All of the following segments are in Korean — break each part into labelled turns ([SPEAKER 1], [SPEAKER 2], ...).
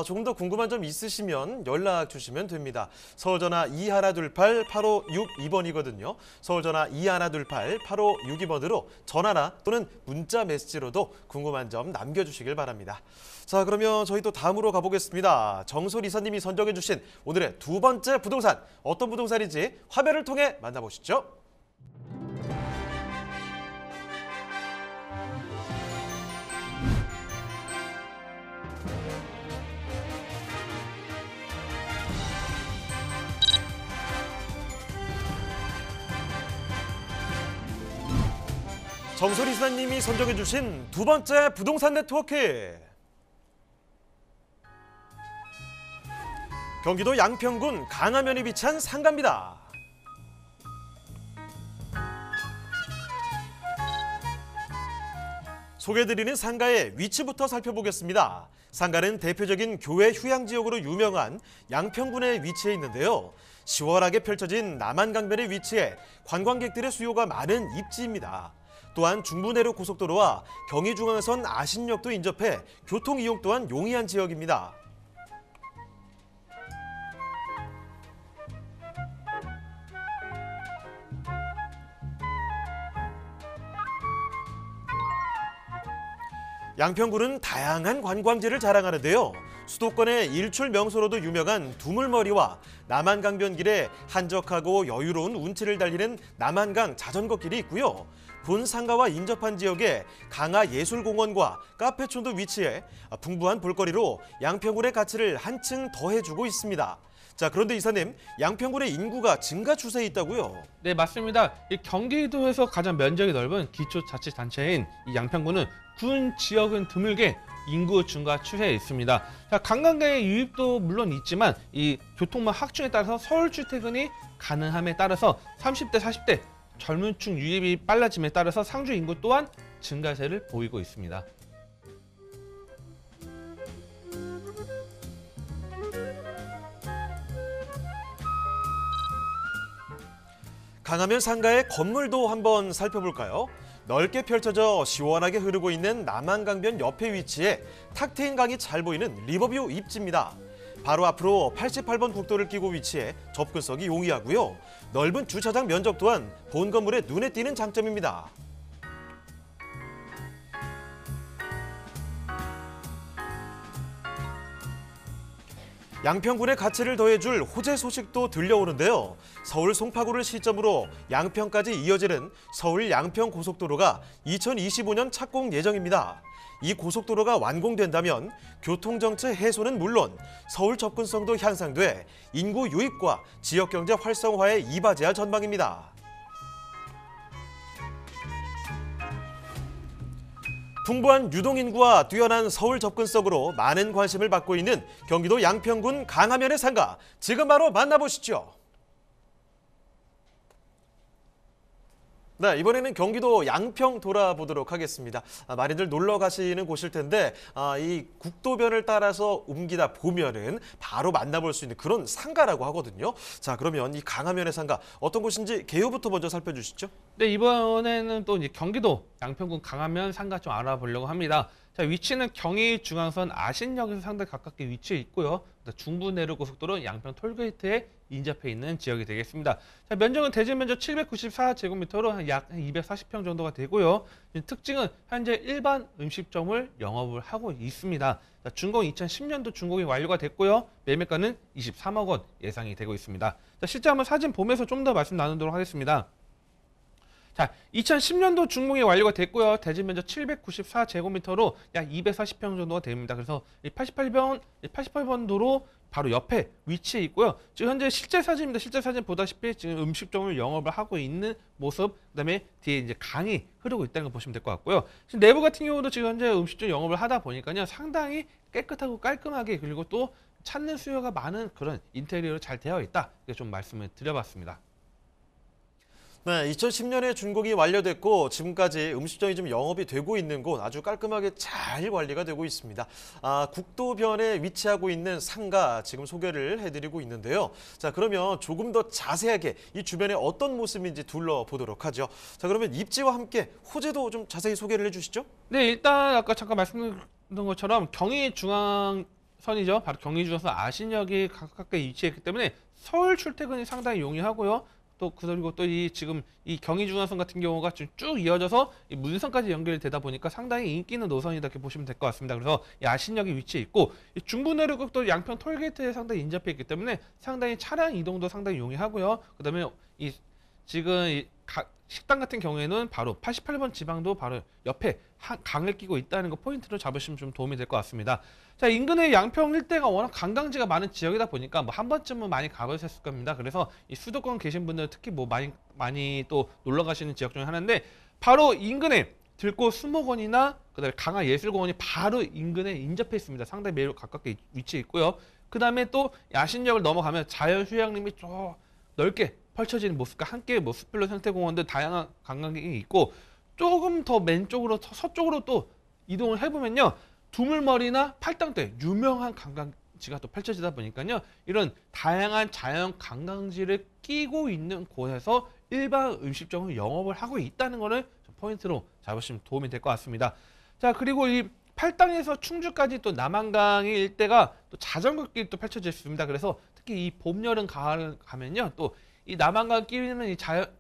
[SPEAKER 1] 조금 더 궁금한 점 있으시면 연락 주시면 됩니다. 서울전화 2128-8562번이거든요. 서울전화 2128-8562번으로 전화나 또는 문자 메시지로도 궁금한 점 남겨주시길 바랍니다. 자, 그러면 저희 또 다음으로 가보겠습니다. 정솔 이사님이 선정해 주신 오늘의 두 번째 부동산, 어떤 부동산인지 화면을 통해 만나보시죠. 정솔 이사님이 선정해 주신 두 번째 부동산 네트워크. 경기도 양평군 강화면에 위치한 상가입니다. 소개해드리는 상가의 위치부터 살펴보겠습니다. 상가는 대표적인 교외 휴양지역으로 유명한 양평군에 위치해 있는데요. 시원하게 펼쳐진 남한강변에 위치해 관광객들의 수요가 많은 입지입니다. 또한 중부내륙 고속도로와 경의중앙선 아신역도 인접해 교통 이용 또한 용이한 지역입니다. 양평군은 다양한 관광지를 자랑하는데요. 수도권의 일출 명소로도 유명한 두물머리와 남한강변길에 한적하고 여유로운 운치를 달리는 남한강 자전거길이 있고요. 본 상가와 인접한 지역에 강화예술공원과 카페촌도 위치해 풍부한 볼거리로 양평군의 가치를 한층 더해주고 있습니다. 자, 그런데 이사님, 양평군의 인구가 증가 추세에 있다고요?
[SPEAKER 2] 네, 맞습니다. 이 경기도에서 가장 면적이 넓은 기초자치단체인 이 양평군은 군 지역은 드물게 인구 증가 추세에 있습니다. 자, 관광객의 유입도 물론 있지만 이 교통망 확충에 따라서 서울 출퇴근이 가능함에 따라서 30대, 40대 젊은 층 유입이 빨라짐에 따라서 상주 인구 또한 증가세를 보이고 있습니다.
[SPEAKER 1] 강화면 상가의 건물도 한번 살펴볼까요? 넓게 펼쳐져 시원하게 흐르고 있는 남한강변 옆에 위치해 탁 트인 강이 잘 보이는 리버뷰 입지입니다. 바로 앞으로 88번 국도를 끼고 위치해 접근성이 용이하고요. 넓은 주차장 면적 또한 본 건물에 눈에 띄는 장점입니다. 양평군의 가치를 더해줄 호재 소식도 들려오는데요. 서울 송파구를 시점으로 양평까지 이어지는 서울 양평고속도로가 2025년 착공 예정입니다. 이 고속도로가 완공된다면 교통정체 해소는 물론 서울 접근성도 향상돼 인구 유입과 지역경제 활성화에 이바지할 전망입니다. 풍부한 유동인구와 뛰어난 서울 접근성으로 많은 관심을 받고 있는 경기도 양평군 강화면의 상가, 지금 바로 만나보시죠. 네, 이번에는 경기도 양평 돌아보도록 하겠습니다. 많이들 놀러 가시는 곳일 텐데 이 국도변을 따라서 옮기다 보면은 바로 만나볼 수 있는 그런 상가라고 하거든요. 자, 그러면 이 강화면의 상가 어떤 곳인지 개요부터 먼저 살펴주시죠.
[SPEAKER 2] 네, 이번에는 또 이제 경기도 양평군 강화면 상가 좀 알아보려고 합니다. 자, 위치는 경의중앙선 아신역에서 상당히 가깝게 위치해 있고요. 중부내륙고속도로 양평 톨게이트에 인접해 있는 지역이 되겠습니다. 자, 면적은 대지 면적 794제곱미터로 약 240평 정도가 되고요. 특징은 현재 일반 음식점을 영업을 하고 있습니다. 자, 준공 2010년도 준공이 완료가 됐고요. 매매가는 23억 원 예상이 되고 있습니다. 자, 실제 한번 사진 보면서 좀 더 말씀 나누도록 하겠습니다. 자, 2010년도 준공이 완료가 됐고요. 대지 면적 794제곱미터로 약 240평 정도가 됩니다. 그래서 88번 도로 바로 옆에 위치해 있고요. 지금 현재 실제 사진입니다. 실제 사진 보다시피 지금 음식점을 영업을 하고 있는 모습, 그다음에 뒤에 이제 강이 흐르고 있다는 걸 보시면 될 것 같고요. 지금 내부 같은 경우도 지금 현재 음식점 영업을 하다 보니까요, 상당히 깨끗하고 깔끔하게, 그리고 또 찾는 수요가 많은 그런 인테리어로 잘 되어 있다. 이렇게 좀 말씀을 드려봤습니다.
[SPEAKER 1] 네, 2010년에 준공이 완료됐고 지금까지 음식점이 좀 영업이 되고 있는 곳 아주 깔끔하게 잘 관리가 되고 있습니다. 국도변에 위치하고 있는 상가 지금 소개를 해드리고 있는데요. 자, 그러면 조금 더 자세하게 이 주변에 어떤 모습인지 둘러보도록 하죠. 자, 그러면 입지와 함께 호재도 좀 자세히 소개를 해주시죠.
[SPEAKER 2] 네, 일단 아까 잠깐 말씀드린 것처럼 경의중앙 선이죠. 바로 경의중앙선 아신역이 가깝게 위치했기 때문에 서울 출퇴근이 상당히 용이하고요. 또 그리고 또 이 지금 이 경의중앙선 같은 경우가 지금 쭉 이어져서 이 문성까지 연결되다 보니까 상당히 인기 있는 노선이다 이렇게 보시면 될 것 같습니다. 그래서 이 아신역이 위치해 있고 이 중부내륙국도 양평 톨게이트에 상당히 인접해 있기 때문에 상당히 차량 이동도 상당히 용이하고요. 그다음에 이 지금 식당 같은 경우에는 바로 88번 지방도 바로 옆에 강을 끼고 있다는 거 포인트로 잡으시면 좀 도움이 될 것 같습니다. 자, 인근의 양평 일대가 워낙 관광지가 많은 지역이다 보니까 뭐 한 번쯤은 많이 가보셨을 겁니다. 그래서 이 수도권 계신 분들 특히 뭐 많이 또 놀러 가시는 지역 중에 하나인데 바로 인근에 들꽃 수목원이나 그다음에 강화예술공원이 바로 인근에 인접해 있습니다. 상당히 매우 가깝게 위치해 있고요. 그다음에 또 야신역을 넘어가면 자연휴양림이 좀 넓게 펼쳐지는 모습과 함께 뭐 숲별로 생태공원들 다양한 관광객이 있고 조금 더 맨쪽으로 서쪽으로 또 이동을 해보면요. 두물머리나 팔당대 유명한 관광지가 또 펼쳐지다 보니까요. 이런 다양한 자연 관광지를 끼고 있는 곳에서 일반 음식점을 영업을 하고 있다는 것을 포인트로 잡으시면 도움이 될 것 같습니다. 자, 그리고 이 팔당에서 충주까지 또 남한강 일대가 또 자전거길이 또 펼쳐져 있습니다. 그래서 특히 이 봄, 여름, 가을 가면요. 또 이 남한강 끼는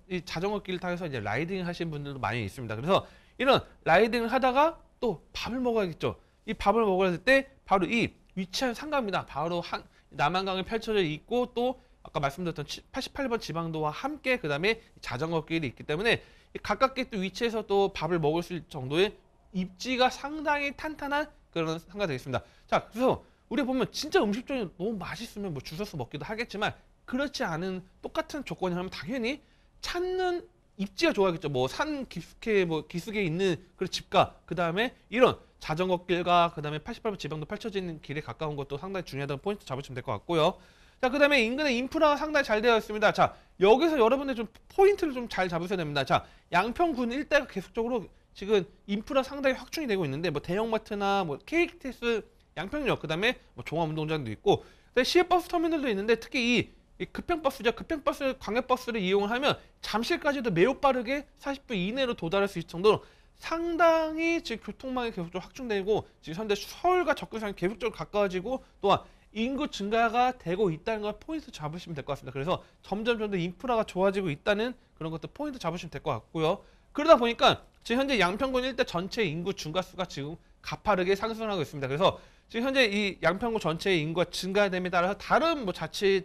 [SPEAKER 2] 이 자전거길을 타서 이제 라이딩 하시는 분들도 많이 있습니다. 그래서 이런 라이딩을 하다가 또 밥을 먹어야겠죠. 이 밥을 먹어야 될 때 바로 이 위치한 상가입니다. 바로 남한강에 펼쳐져 있고 또 아까 말씀드렸던 88번 지방도와 함께 그다음에 자전거길이 있기 때문에 가깝게 또 위치해서 또 밥을 먹을 수 있을 정도의 입지가 상당히 탄탄한 그런 상가가 되겠습니다. 자, 그래서 우리가 보면 진짜 음식점이 너무 맛있으면 뭐 줄 서서 먹기도 하겠지만 그렇지 않은 똑같은 조건이라면 당연히 찾는 입지가 좋아야겠죠. 뭐 산 기슭에 있는 그런 집과 그 다음에 이런 자전거길과 그 다음에 88번 지방도 펼쳐지는 길에 가까운 것도 상당히 중요하다는 포인트 잡으시면 될 것 같고요. 자, 그 다음에 인근의 인프라가 상당히 잘 되어 있습니다. 자, 여기서 여러분들 좀 포인트를 좀 잘 잡으셔야 됩니다. 자, 양평군 일대가 계속적으로 지금 인프라 상당히 확충이 되고 있는데 뭐 대형마트나 뭐 KTX 양평역 그 다음에 뭐 종합운동장도 있고 시외버스 터미널도 있는데 특히 이 급행버스죠. 급행버스, 광역버스를 이용을 하면 잠실까지도 매우 빠르게 40분 이내로 도달할 수 있을 정도로 상당히 지금 교통망이 계속적으로 확충되고 지금 현재 서울과 접근성이 계속적으로 가까워지고 또한 인구 증가가 되고 있다는 걸 포인트 잡으시면 될 것 같습니다. 그래서 점점 더 인프라가 좋아지고 있다는 그런 것도 포인트 잡으시면 될 것 같고요. 그러다 보니까 지금 현재 양평군 일대 전체 인구 증가수가 지금 가파르게 상승하고 있습니다. 그래서 지금 현재 이 양평군 전체의 인구가 증가됨에 따라서 다른 뭐 단체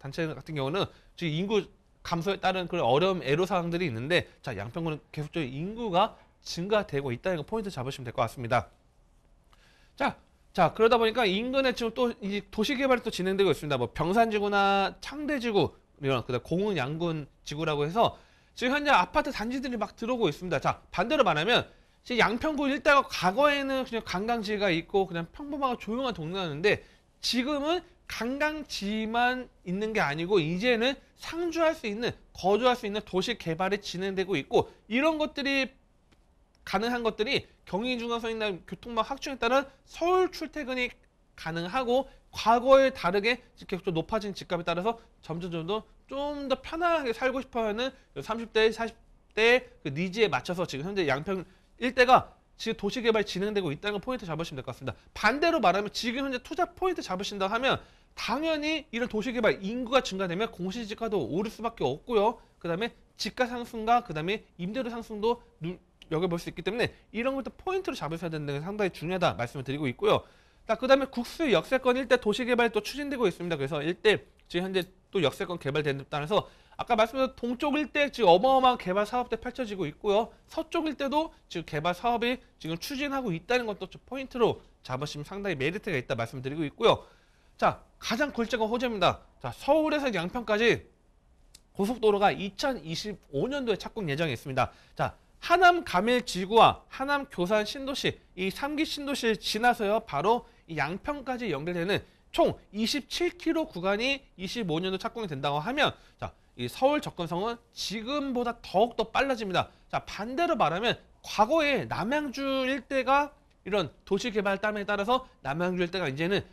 [SPEAKER 2] 같은 경우는 지금 인구 감소에 따른 그런 어려움, 애로사항들이 있는데 자, 양평군은 계속적으로 인구가 증가되고 있다는 거 포인트 잡으시면 될 것 같습니다. 자, 그러다 보니까 인근에 지금 또 이 도시개발이 또 진행되고 있습니다. 뭐 병산지구나 창대지구, 이런 그다음 공흥 양군 지구라고 해서 지금 현재 아파트 단지들이 막 들어오고 있습니다. 자, 반대로 말하면 지금 양평군 일대가 과거에는 그냥 관광지가 있고 그냥 평범하고 조용한 동네였는데 지금은 관광지만 있는 게 아니고 이제는 상주할 수 있는, 거주할 수 있는 도시 개발이 진행되고 있고 이런 것들이 가능한 것들이 경의중앙선이나 교통망 확충에 따른 서울 출퇴근이 가능하고 과거에 다르게 계속 높아진 집값에 따라서 점점 좀 더 편안하게 살고 싶어하는 30대, 40대 그 니즈에 맞춰서 지금 현재 양평 일대가 지금 도시개발이 진행되고 있다는 걸 포인트 잡으시면 될 것 같습니다. 반대로 말하면 지금 현재 투자 포인트 잡으신다고 하면 당연히 이런 도시개발 인구가 증가되면 공시지가도 오를 수밖에 없고요. 그 다음에 집가 상승과 그 다음에 임대료 상승도 여겨볼 수 있기 때문에 이런 것도 포인트로 잡으셔야 되는 게 상당히 중요하다 말씀을 드리고 있고요. 그 다음에 국수 역세권 일대 도시개발이 또 추진되고 있습니다. 그래서 일대 지금 현재 또 역세권 개발되는 데 따라서 아까 말씀드린 동쪽 일대 지금 어마어마한 개발 사업들 펼쳐지고 있고요. 서쪽 일대도 지금 개발 사업이 지금 추진하고 있다는 것도 좀 포인트로 잡으시면 상당히 메리트가 있다 말씀드리고 있고요. 자, 가장 굵직한 호재입니다. 자, 서울에서 양평까지 고속도로가 2025년도에 착공 예정이 있습니다. 자, 하남 가밀지구와 하남 교산 신도시 이 3기 신도시를 지나서요 바로 이 양평까지 연결되는 총 27km 구간이 25년도 착공이 된다고 하면 자, 이 서울 접근성은 지금보다 더욱더 빨라집니다. 자, 반대로 말하면 과거에 남양주 일대가 이런 도시개발 땀에 따라서 남양주 일대가 이제는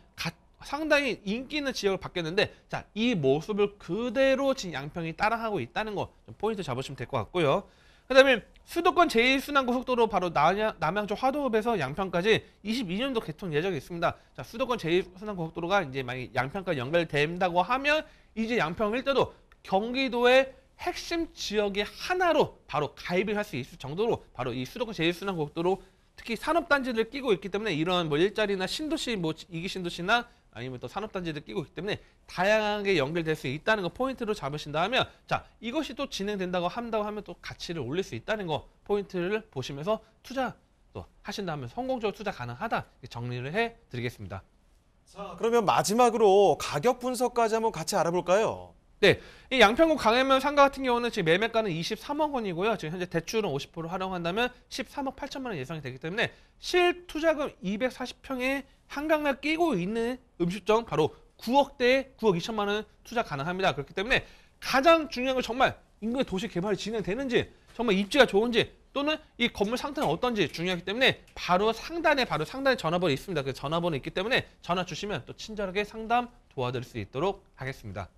[SPEAKER 2] 상당히 인기 있는 지역을 바뀌었는데 자, 이 모습을 그대로 지금 양평이 따라하고 있다는 거 좀 포인트 잡으시면 될 것 같고요. 그 다음에 수도권 제1순환고속도로 바로 남양주 화도읍에서 양평까지 22년도 개통 예정이 있습니다. 자, 수도권 제1순환고속도로가 이제 만약 양평까지 연결된다고 하면 이제 양평 일대도 경기도의 핵심 지역의 하나로 바로 가입을 할 수 있을 정도로 바로 이 수도권 제1순환고속도로 특히 산업단지를 끼고 있기 때문에 이런 뭐 일자리나 신도시, 뭐 이기 신도시나 아니면 또 산업단지를 끼고 있기 때문에 다양하게 연결될 수 있다는 거 포인트로 잡으신다면 자, 이것이 또 진행된다고 한다고 하면 또 가치를 올릴 수 있다는 거 포인트를 보시면서 투자 또 하신다면 성공적으로 투자 가능하다 정리를 해드리겠습니다.
[SPEAKER 1] 자, 그러면 마지막으로 가격 분석까지 한번 같이 알아볼까요?
[SPEAKER 2] 네, 이 양평구 강해면 상가 같은 경우는 지금 매매가는 23억 원이고요. 지금 현재 대출은 50% 활용한다면 13억 8천만 원 예상이 되기 때문에 실투자금 240평에 한강을 끼고 있는 음식점 바로 9억대에 9억 2천만 원 투자 가능합니다. 그렇기 때문에 가장 중요한 건 정말 인근의 도시 개발이 진행되는지 정말 입지가 좋은지 또는 이 건물 상태는 어떤지 중요하기 때문에 바로 상단에 전화번호 있습니다. 그 전화번호 있기 때문에 전화 주시면 또 친절하게 상담 도와드릴 수 있도록 하겠습니다.